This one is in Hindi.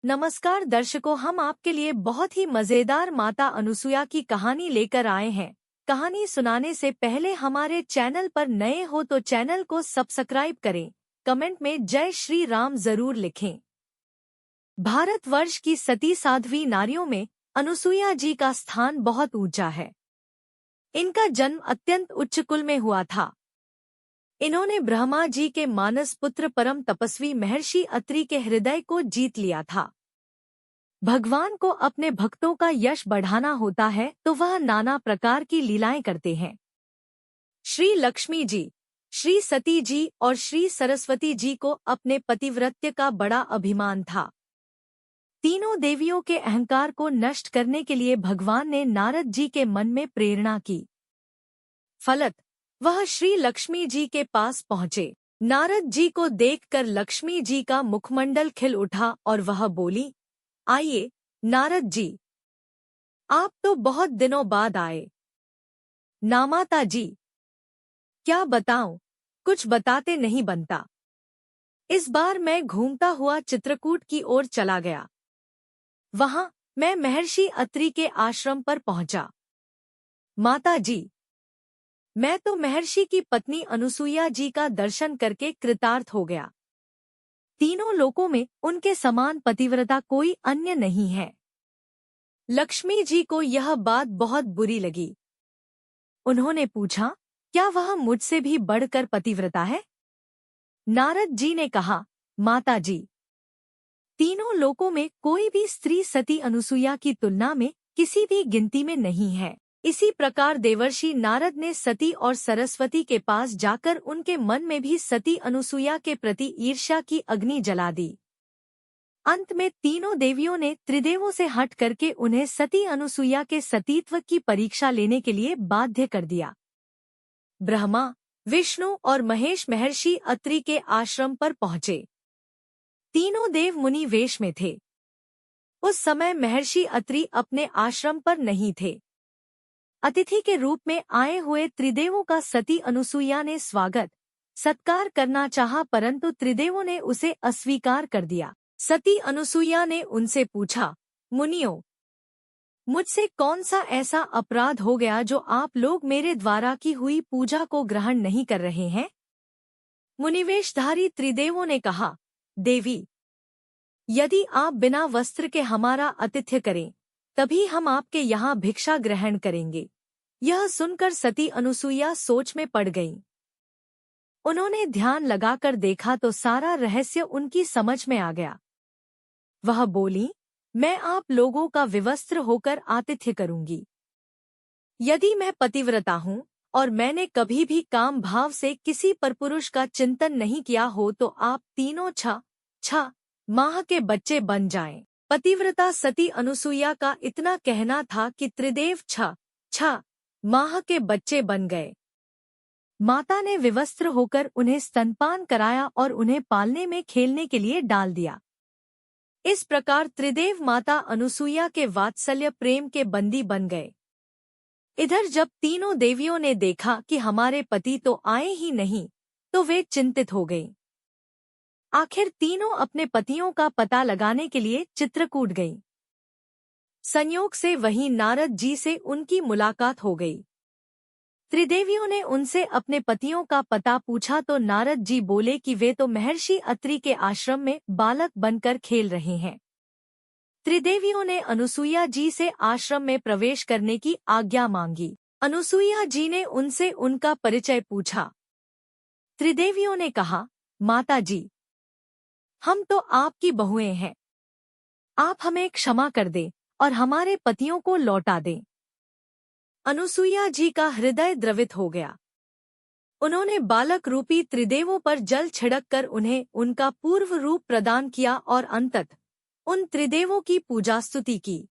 नमस्कार दर्शकों, हम आपके लिए बहुत ही मजेदार माता अनुसुया की कहानी लेकर आए हैं। कहानी सुनाने से पहले हमारे चैनल पर नए हो तो चैनल को सब्सक्राइब करें। कमेंट में जय श्री राम जरूर लिखें। भारतवर्ष की सती साध्वी नारियों में अनुसुया जी का स्थान बहुत ऊंचा है। इनका जन्म अत्यंत उच्च कुल में हुआ था। इन्होंने ब्रह्मा जी के मानस पुत्र परम तपस्वी महर्षि अत्रि के हृदय को जीत लिया था। भगवान को अपने भक्तों का यश बढ़ाना होता है तो वह नाना प्रकार की लीलाएं करते हैं। श्री लक्ष्मी जी, श्री सती जी और श्री सरस्वती जी को अपने पतिव्रत्य का बड़ा अभिमान था। तीनों देवियों के अहंकार को नष्ट करने के लिए भगवान ने नारद जी के मन में प्रेरणा की। फलत वह श्री लक्ष्मी जी के पास पहुँचे। नारद जी को देखकर लक्ष्मी जी का मुखमंडल खिल उठा और वह बोली, आइए नारद जी, आप तो बहुत दिनों बाद आए। नामाता जी, क्या बताऊं, कुछ बताते नहीं बनता। इस बार मैं घूमता हुआ चित्रकूट की ओर चला गया। वहां मैं महर्षि अत्रि के आश्रम पर पहुंचा। माता जी, मैं तो महर्षि की पत्नी अनुसुईया जी का दर्शन करके कृतार्थ हो गया। तीनों लोकों में उनके समान पतिव्रता कोई अन्य नहीं है। लक्ष्मी जी को यह बात बहुत बुरी लगी। उन्होंने पूछा, क्या वह मुझसे भी बढ़कर पतिव्रता है? नारद जी ने कहा, माता जी, तीनों लोकों में कोई भी स्त्री सती अनुसुईया की तुलना में किसी भी गिनती में नहीं है। इसी प्रकार देवर्षि नारद ने सती और सरस्वती के पास जाकर उनके मन में भी सती अनुसुईया के प्रति ईर्ष्या की अग्नि जला दी। अंत में तीनों देवियों ने त्रिदेवों से हट करके उन्हें सती अनुसुईया के सतीत्व की परीक्षा लेने के लिए बाध्य कर दिया। ब्रह्मा, विष्णु और महेश महर्षि अत्रि के आश्रम पर पहुँचे। तीनों देव मुनि वेश में थे। उस समय महर्षि अत्रि अपने आश्रम पर नहीं थे। अतिथि के रूप में आए हुए त्रिदेवों का सती अनुसुईया ने स्वागत सत्कार करना चाहा, परंतु त्रिदेवों ने उसे अस्वीकार कर दिया। सती अनुसुईया ने उनसे पूछा, मुनियों, मुझसे कौन सा ऐसा अपराध हो गया जो आप लोग मेरे द्वारा की हुई पूजा को ग्रहण नहीं कर रहे हैं? मुनिवेशधारी त्रिदेवों ने कहा, देवी, यदि आप बिना वस्त्र के हमारा आतिथ्य करें तभी हम आपके यहाँ भिक्षा ग्रहण करेंगे। यह सुनकर सती अनुसुईया सोच में पड़ गईं। उन्होंने ध्यान लगाकर देखा तो सारा रहस्य उनकी समझ में आ गया। वह बोली, मैं आप लोगों का विवस्त्र होकर आतिथ्य करूंगी। यदि मैं पतिव्रता हूँ और मैंने कभी भी काम भाव से किसी परपुरुष का चिंतन नहीं किया हो तो आप तीनों छह माह के बच्चे बन जाएं। पतिव्रता सती अनुसुईया का इतना कहना था कि त्रिदेव छह माह के बच्चे बन गए। माता ने विवस्त्र होकर उन्हें स्तनपान कराया और उन्हें पालने में खेलने के लिए डाल दिया। इस प्रकार त्रिदेव माता अनुसुईया के वात्सल्य प्रेम के बंदी बन गए। इधर जब तीनों देवियों ने देखा कि हमारे पति तो आए ही नहीं तो वे चिंतित हो गईं। आखिर तीनों अपने पतियों का पता लगाने के लिए चित्रकूट गईं। संयोग से वहीं नारद जी से उनकी मुलाकात हो गई। त्रिदेवियों ने उनसे अपने पतियों का पता पूछा तो नारद जी बोले कि वे तो महर्षि अत्रि के आश्रम में बालक बनकर खेल रहे हैं। त्रिदेवियों ने अनुसुईया जी से आश्रम में प्रवेश करने की आज्ञा मांगी। अनुसुईया जी ने उनसे उनका परिचय पूछा। त्रिदेवियों ने कहा, माता जी, हम तो आपकी बहुएं हैं। आप हमें क्षमा कर दें और हमारे पतियों को लौटा दें। अनुसुईया जी का हृदय द्रवित हो गया। उन्होंने बालक रूपी त्रिदेवों पर जल छिड़ककर उन्हें उनका पूर्व रूप प्रदान किया और अंततः उन त्रिदेवों की पूजा स्तुति की।